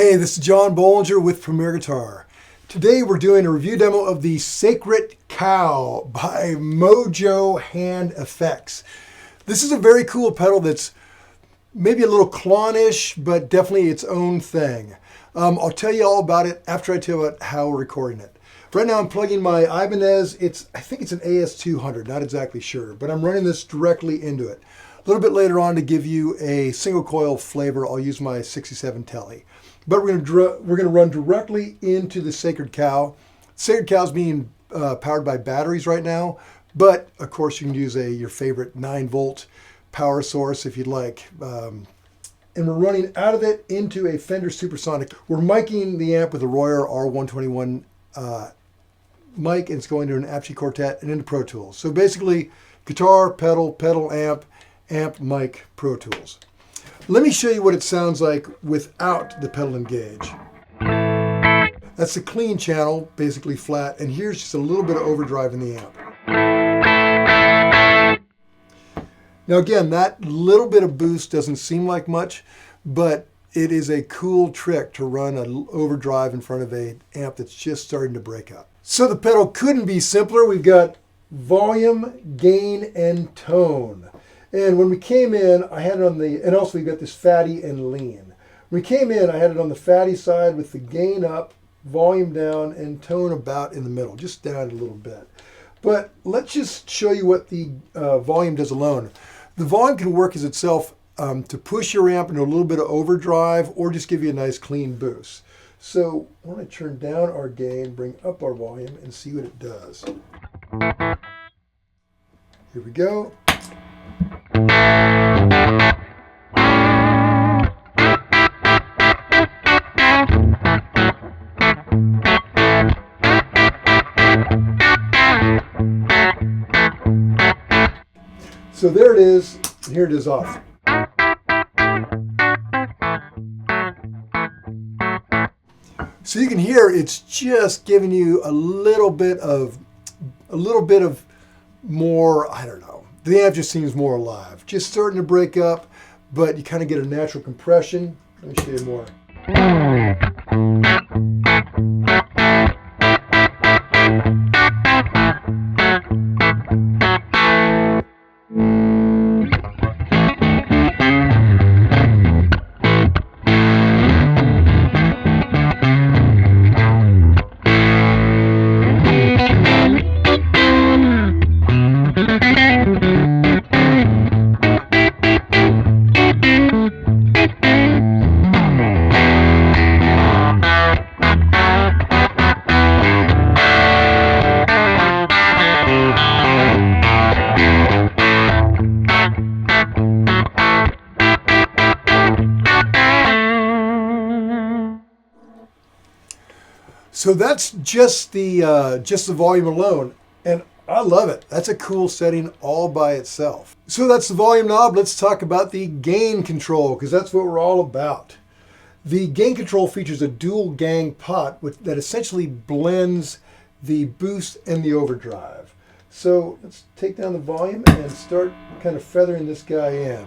Hey, this is John Bollinger with Premier Guitar. Today we're doing a review demo of the Sacred Cow by Mojo Hand Effects. This is a very cool pedal that's maybe a little Klon-ish, but definitely its own thing. I'll tell you all about it after I tell you about how we're recording it. Right now I'm plugging my Ibanez. I think it's an AS200, not exactly sure, but I'm running this directly into it. A little bit later on, to give you a single coil flavor, I'll use my 67 Tele. But we're going to run directly into the Sacred Cow. Sacred Cow is being powered by batteries right now, but of course you can use your favorite 9-volt power source if you'd like. And we're running out of it into a Fender Supersonic. We're miking the amp with a Royer R121 mic, and it's going to an Apogee Quartet and into Pro Tools. So basically, guitar, pedal, amp, mic, Pro Tools. Let me show you what it sounds like without the pedal engage. That's the clean channel, basically flat, and here's just a little bit of overdrive in the amp. Now again, that little bit of boost doesn't seem like much, but it is a cool trick to run an overdrive in front of an amp that's just starting to break up. So the pedal couldn't be simpler. We've got volume, gain, and tone. And when we came in, I had it on the, and also we've got this fatty and lean. When we came in, I had it on the fatty side with the gain up, volume down, and tone about in the middle, just down a little bit. But let's just show you what the volume does alone. The volume can work as itself to push your amp into a little bit of overdrive or just give you a nice clean boost. So I want to turn down our gain, bring up our volume, and see what it does. Here we go. So there it is, and here it is off. So you can hear it's just giving you a little bit of more, I don't know. The amp just seems more alive. Just starting to break up, but you kind of get a natural compression. Let me show you more. So that's just the volume alone, and I love it. That's a cool setting all by itself. So that's the volume knob. Let's talk about the gain control, because that's what we're all about. The gain control features a dual gang pot that essentially blends the boost and the overdrive. So let's take down the volume and start kind of feathering this guy in.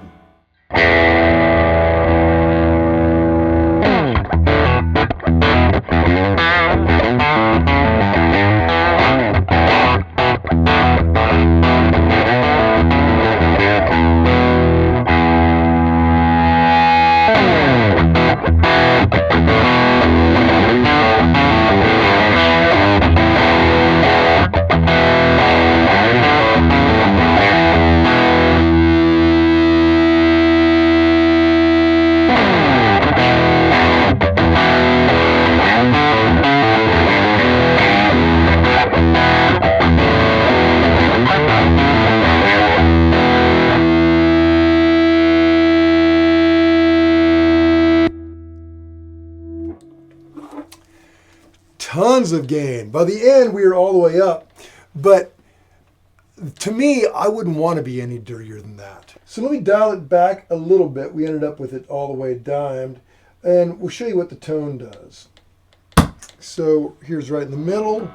Tons of gain. By the end, we were all the way up, but to me, I wouldn't want to be any dirtier than that. So let me dial it back a little bit. We ended up with it all the way dimed, and we'll show you what the tone does. So here's right in the middle.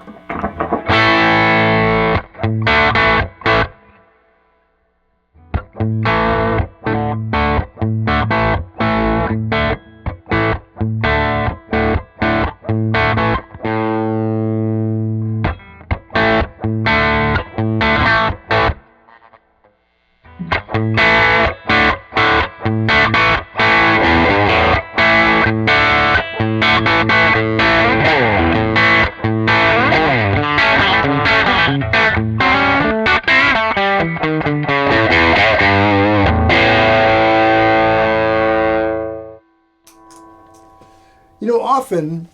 You know, often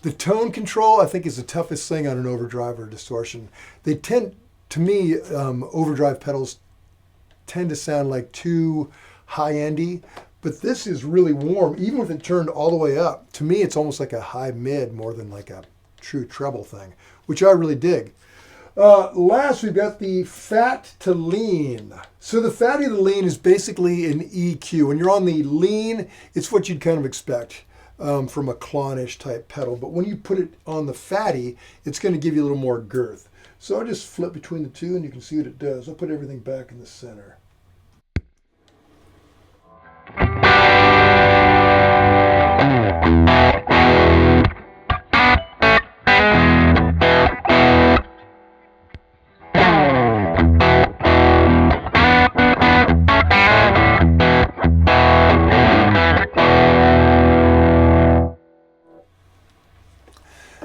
the tone control, I think, is the toughest thing on an overdrive or distortion. They tend, to me, overdrive pedals tend to sound like too high-endy, but this is really warm, even with it turned all the way up. To me, it's almost like a high mid more than like a true treble thing, which I really dig. Last, we've got the fat to lean. So the fatty to lean is basically an EQ. When you're on the lean, it's what you'd kind of expect from a Klonish type pedal. But when you put it on the fatty, it's going to give you a little more girth. So I'll just flip between the two and you can see what it does. I'll put everything back in the center.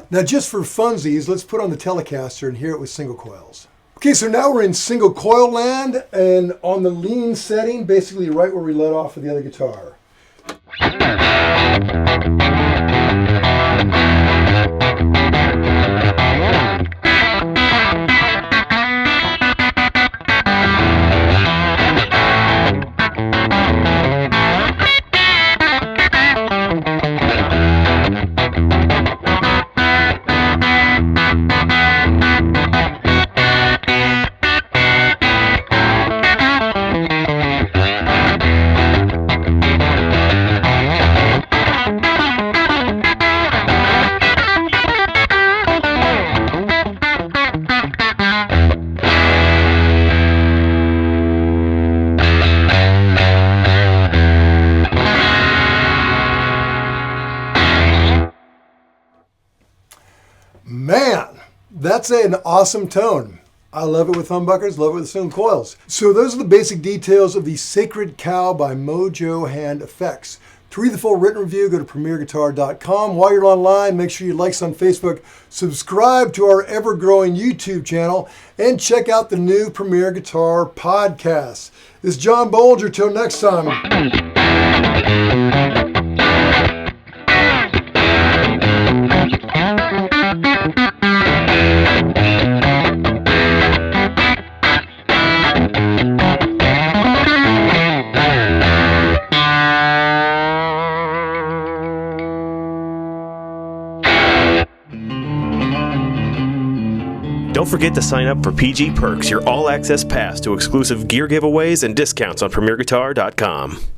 Now just for funsies, let's put on the Telecaster and hear it with single coils. Okay, so now we're in single coil land and on the lean setting, basically right where we let off with the other guitar. Man, that's an awesome tone. I love it with humbuckers, love it with single coils. So those are the basic details of the Sacred Cow by Mojo Hand Effects. To read the full written review, go to premierguitar.com. While you're online, make sure you like us on Facebook, subscribe to our ever-growing YouTube channel, and check out the new Premier Guitar podcast. This is John Bolger. Till next time. Don't forget to sign up for PG Perks, your all-access pass to exclusive gear giveaways and discounts on premierguitar.com.